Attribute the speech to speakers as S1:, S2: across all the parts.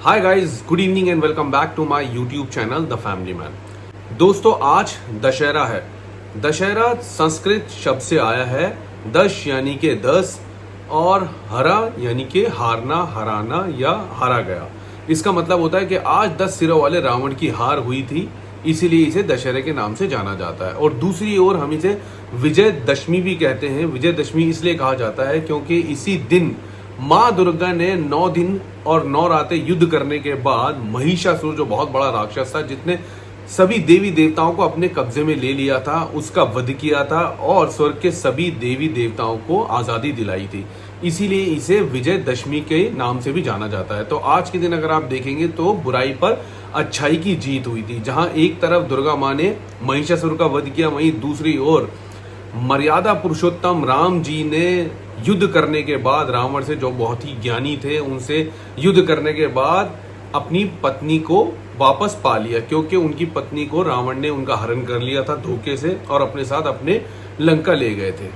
S1: Hi guys, good evening and welcome back to my YouTube channel the family man. दोस्तों, आज दशहरा है। दशहरा संस्कृत शब्द से आया है। दश यानी के 10 और हरा यानी के हारना, हराना या हारा गया। इसका मतलब होता है कि आज 10 सिरों वाले रावण की हार हुई थी, इसीलिए इसे दशहरे के नाम से जाना जाता है। और दूसरी ओर हम इसे विजयदशमी भी कहते हैं। विजयदशमी इसलिए कहा जाता है क्योंकि इसी दिन माँ दुर्गा ने 9 दिन और 9 रातें युद्ध करने के बाद महिषासुर, जो बहुत बड़ा राक्षस था जितने सभी देवी देवताओं को अपने कब्जे में ले लिया था, उसका वध किया था और स्वर्ग के सभी देवी देवताओं को आजादी दिलाई थी। इसीलिए इसे विजयदशमी के नाम से भी जाना जाता है। तो आज के दिन अगर आप देखेंगे तो बुराई पर अच्छाई की जीत हुई थी। जहां एक तरफ दुर्गा माँ ने महिषासुर का वध किया, वहीं दूसरी ओर मर्यादा पुरुषोत्तम राम जी ने युद्ध करने के बाद रावण से, जो बहुत ही ज्ञानी थे, उनसे युद्ध करने के बाद अपनी पत्नी को वापस पा लिया, क्योंकि उनकी पत्नी को रावण ने उनका हरण कर लिया था धोखे से और अपने साथ अपने लंका ले गए थे।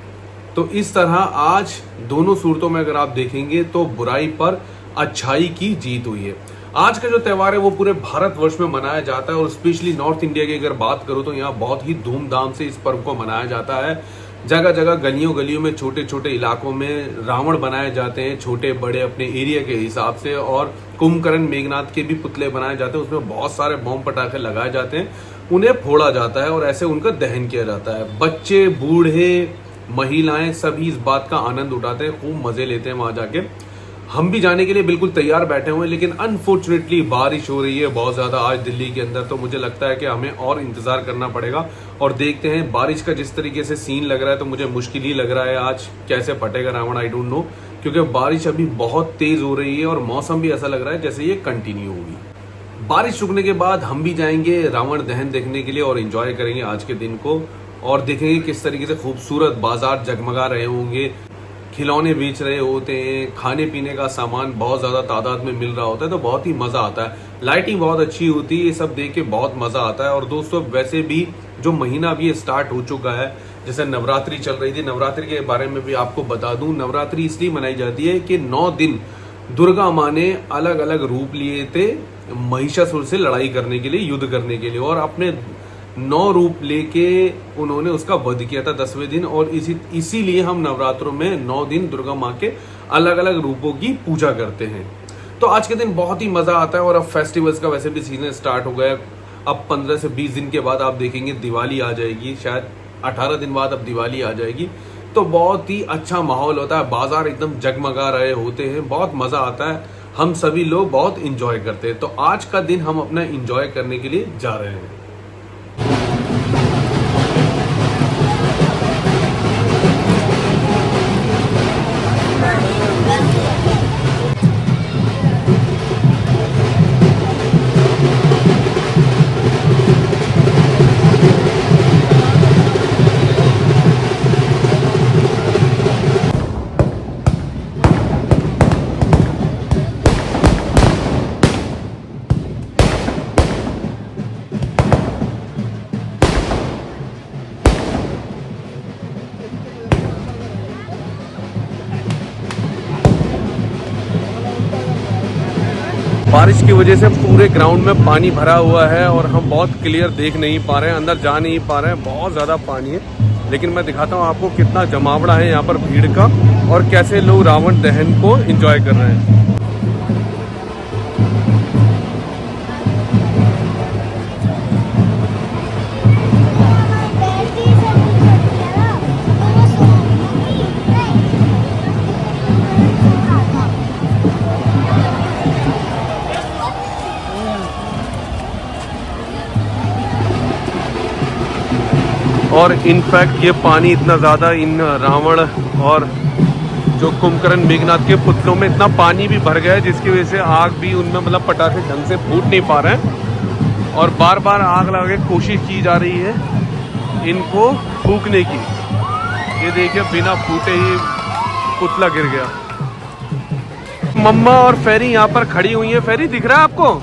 S1: तो इस तरह आज दोनों सूरतों में अगर आप देखेंगे तो बुराई पर अच्छाई की जीत हुई है। आज का जो त्योहार है वो पूरे भारतवर्ष में मनाया जाता है और स्पेशली नॉर्थ इंडिया की अगर बात करूं तो यहाँ बहुत ही धूमधाम से इस पर्व को मनाया जाता है। जगह जगह गलियों गलियों में छोटे छोटे इलाकों में रावण बनाए जाते हैं, छोटे बड़े अपने एरिया के हिसाब से, और कुंभकर्ण मेघनाथ के भी पुतले बनाए जाते हैं। उसमें बहुत सारे बम पटाखे लगाए जाते हैं, उन्हें फोड़ा जाता है और ऐसे उनका दहन किया जाता है। बच्चे, बूढ़े, महिलाएं सभी इस बात का आनंद उठाते हैं, खूब मजे लेते हैं वहां जाके। हम भी जाने के लिए बिल्कुल तैयार बैठे हुए हैं, लेकिन अनफॉर्चुनेटली बारिश हो रही है बहुत ज्यादा आज दिल्ली के अंदर। तो मुझे लगता है कि हमें और इंतजार करना पड़ेगा और देखते हैं बारिश का जिस तरीके से सीन लग रहा है तो मुझे मुश्किल ही लग रहा है आज कैसे फटेगा रावण, आई डोंट नो, क्योंकि बारिश अभी बहुत तेज हो रही है और मौसम भी ऐसा लग रहा है जैसे ये कंटिन्यू होगी। बारिश रुकने के बाद हम भी जाएंगे रावण दहन देखने के लिए और एंजॉय करेंगे आज के दिन को, और देखेंगे किस तरीके से खूबसूरत बाजार जगमगा रहे होंगे, खिलौने बेच रहे होते हैं, खाने पीने का सामान बहुत ज्यादा तादाद में मिल रहा होता है, तो बहुत ही मजा आता है। लाइटिंग बहुत अच्छी होती है, ये सब देख के बहुत मजा आता है। और दोस्तों, वैसे भी जो महीना भी स्टार्ट हो चुका है, जैसे नवरात्रि चल रही थी, नवरात्रि के बारे में भी आपको बता दूं। नवरात्रि इसलिए मनाई जाती है कि 9 दिन दुर्गा माँ ने अलग अलग रूप लिए थे महिषासुर से लड़ाई करने के लिए, युद्ध करने के लिए, और अपने 9 रूप लेके उन्होंने उसका वध किया था 10वें दिन। और इसीलिए हम नवरात्रों में 9 दिन दुर्गा माँ के अलग अलग रूपों की पूजा करते हैं। तो आज के दिन बहुत ही मजा आता है। और अब फेस्टिवल्स का वैसे भी सीजन स्टार्ट हो गया। अब 15 से 20 दिन के बाद आप देखेंगे दिवाली आ जाएगी, शायद 18 दिन बाद अब दिवाली आ जाएगी। तो बहुत ही अच्छा माहौल होता है, बाजार एकदम जगमगा रहे होते हैं, बहुत मजा आता है। हम सभी लोग बहुत इंजॉय करते हैं। तो आज का दिन हम अपना इंजॉय करने के लिए जा रहे हैं। बारिश की वजह से पूरे ग्राउंड में पानी भरा हुआ है और हम बहुत क्लियर देख नहीं पा रहे हैं, अंदर जा नहीं पा रहे हैं, बहुत ज़्यादा पानी है। लेकिन मैं दिखाता हूँ आपको कितना जमावड़ा है यहाँ पर भीड़ का और कैसे लोग रावण दहन को एंजॉय कर रहे हैं। और इनफैक्ट ये पानी इतना ज़्यादा इन रावण और जो कुंभकर्ण मेघनाथ के पुतलों में इतना पानी भी भर गया है, जिसकी वजह से आग भी उनमें, मतलब पटाखे ढंग से फूट नहीं पा रहे हैं और बार बार आग लगा के कोशिश की जा रही है इनको फूकने की। ये देखिए, बिना फूटे ही पुतला गिर गया। मम्मा और फेरी यहाँ पर खड़ी हुई है। फेरी दिख रहा है आपको?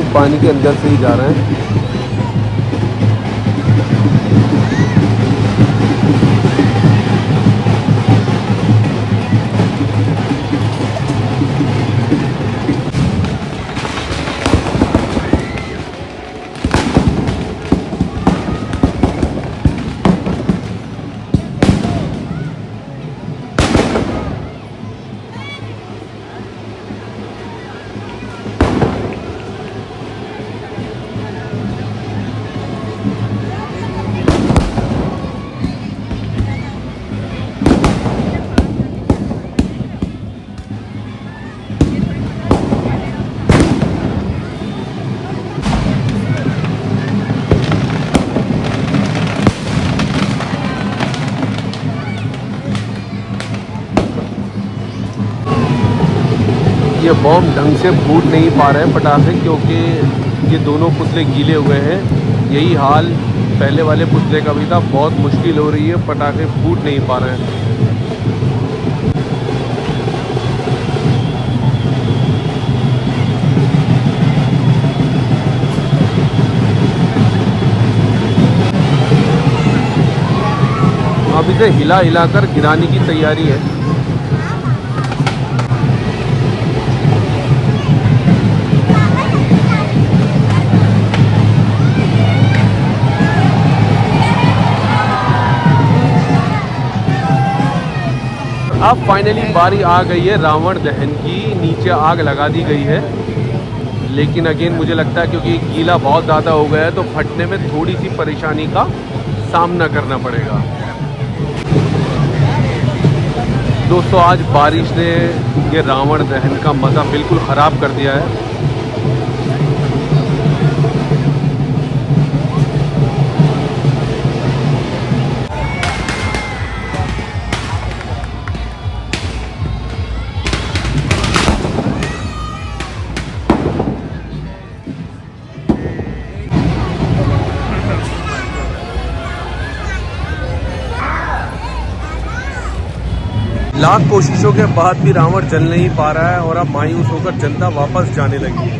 S1: लोग पानी के अंदर से ही जा रहे हैं। ये बॉम्ब ढंग से फूट नहीं पा रहे हैं पटाखे, क्योंकि ये दोनों पुतले गीले हुए हैं। यही हाल पहले वाले पुतले का भी था। बहुत मुश्किल हो रही है, पटाखे फूट नहीं पा रहे हैं। अभी से हिला हिलाकर गिराने की तैयारी है। अब फाइनली बारी आ गई है रावण दहन की। नीचे आग लगा दी गई है, लेकिन अगेन मुझे लगता है क्योंकि गीला बहुत ज़्यादा हो गया है तो फटने में थोड़ी सी परेशानी का सामना करना पड़ेगा। दोस्तों आज बारिश ने ये रावण दहन का मज़ा बिल्कुल ख़राब कर दिया है। लाख कोशिशों के बाद भी रावण जल नहीं पा रहा है और अब मायूस होकर जनता वापस जाने लगी है।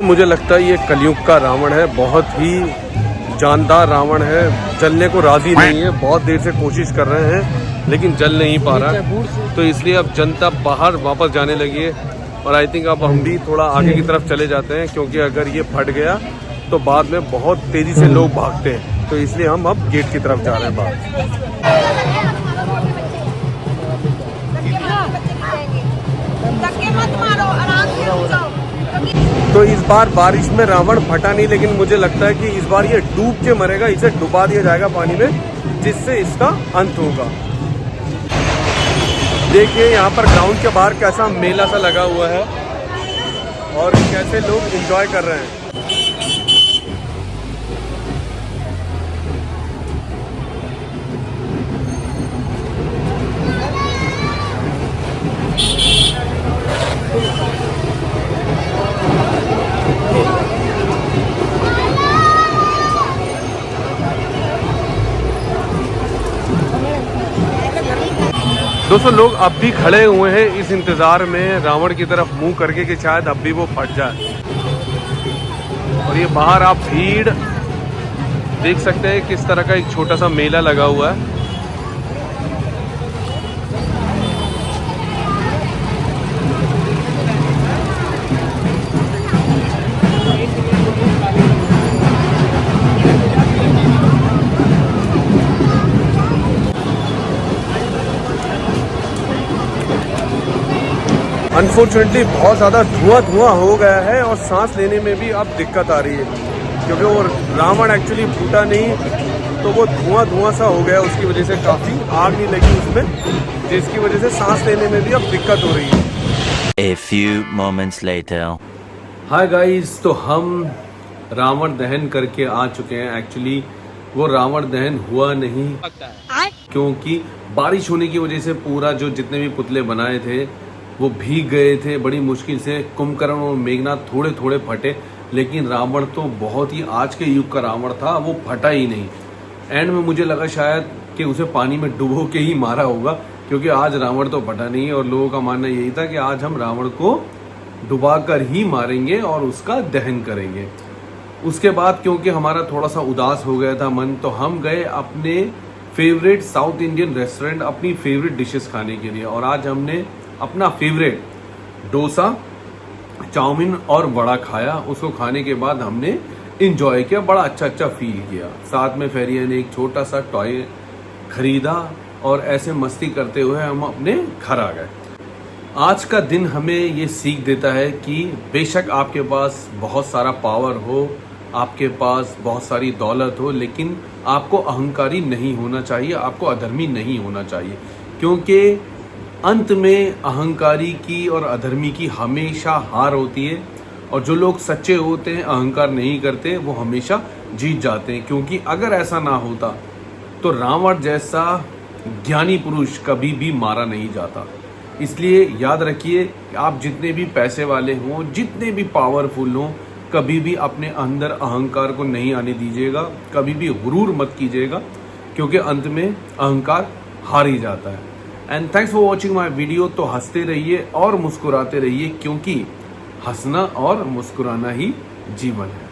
S1: मुझे लगता है ये कलयुग का रावण है। बहुत ही जानदार रावण है, जलने को राजी नहीं है। बहुत देर से कोशिश कर रहे हैं लेकिन जल नहीं पा रहा है, तो इसलिए अब जनता बाहर वापस जाने लगी है। और आई थिंक अब हम भी थोड़ा आगे की तरफ चले जाते हैं, क्योंकि अगर ये फट गया तो बाद में बहुत तेज़ी से लोग भागते हैं। तो इसलिए हम अब गेट की तरफ जा रहे हैं बाहर। तो इस बार बारिश में रावण फटा नहीं, लेकिन मुझे लगता है कि इस बार ये डूब के मरेगा। इसे डुबा दिया जाएगा पानी में, जिससे इसका अंत होगा। देखिए यहाँ पर ग्राउंड के बाहर कैसा मेला सा लगा हुआ है और कैसे लोग एंजॉय कर रहे हैं। दोस्तों लोग अब भी खड़े हुए हैं इस इंतज़ार में रावण की तरफ मुंह करके कि शायद अब भी वो फट जाए। और ये बाहर आप भीड़ देख सकते हैं, किस तरह का एक छोटा सा मेला लगा हुआ है। अनफॉर्चुनेटली बहुत ज़्यादा धुआं हो गया है और सांस लेने में भी अब दिक्कत आ रही है, क्योंकि वो रावण एक्चुअली फूटा नहीं, तो वो धुआं सा हो गया। उसकी वजह से काफ़ी आग नहीं लगी उसमें, जिसकी वजह से सांस लेने में भी अब दिक्कत हो रही है।
S2: A few moments later.
S1: Hi guys, तो हम रावण दहन करके आ चुके हैं। एक्चुअली वो रावण दहन हुआ नहीं, क्योंकि बारिश होने की वजह से पूरा जो जितने भी पुतले बनाए थे वो भीग गए थे। बड़ी मुश्किल से कुंभकर्ण और मेघनाथ थोड़े थोड़े फटे, लेकिन रावण तो बहुत ही आज के युग का रावण था, वो फटा ही नहीं। एंड में मुझे लगा शायद कि उसे पानी में डुबो के ही मारा होगा, क्योंकि आज रावण तो फटा नहीं है और लोगों का मानना यही था कि आज हम रावण को डुबा कर ही मारेंगे और उसका दहन करेंगे। उसके बाद क्योंकि हमारा थोड़ा सा उदास हो गया था मन, तो हम गए अपने फेवरेट साउथ इंडियन रेस्टोरेंट अपनी फेवरेट डिशेस खाने के लिए। और आज हमने अपना फेवरेट डोसा, चाउमीन और वड़ा खाया। उसको खाने के बाद हमने इंजॉय किया, बड़ा अच्छा फील किया। साथ में फेरिया ने एक छोटा सा टॉय खरीदा और ऐसे मस्ती करते हुए हम अपने घर आ गए। आज का दिन हमें ये सीख देता है कि बेशक आपके पास बहुत सारा पावर हो, आपके पास बहुत सारी दौलत हो, लेकिन आपको अहंकारी नहीं होना चाहिए, आपको अधर्मी नहीं होना चाहिए। क्योंकि अंत में अहंकारी की और अधर्मी की हमेशा हार होती है, और जो लोग सच्चे होते हैं, अहंकार नहीं करते, वो हमेशा जीत जाते हैं। क्योंकि अगर ऐसा ना होता तो रावण जैसा ज्ञानी पुरुष कभी भी मारा नहीं जाता। इसलिए याद रखिए कि आप जितने भी पैसे वाले हों, जितने भी पावरफुल हों, कभी भी अपने अंदर अहंकार को नहीं आने दीजिएगा, कभी भी गुरूर मत कीजिएगा, क्योंकि अंत में अहंकार हार ही जाता है। And thanks for watching my video. तो हंसते रहिए और मुस्कुराते रहिए, क्योंकि हंसना और मुस्कुराना ही जीवन है।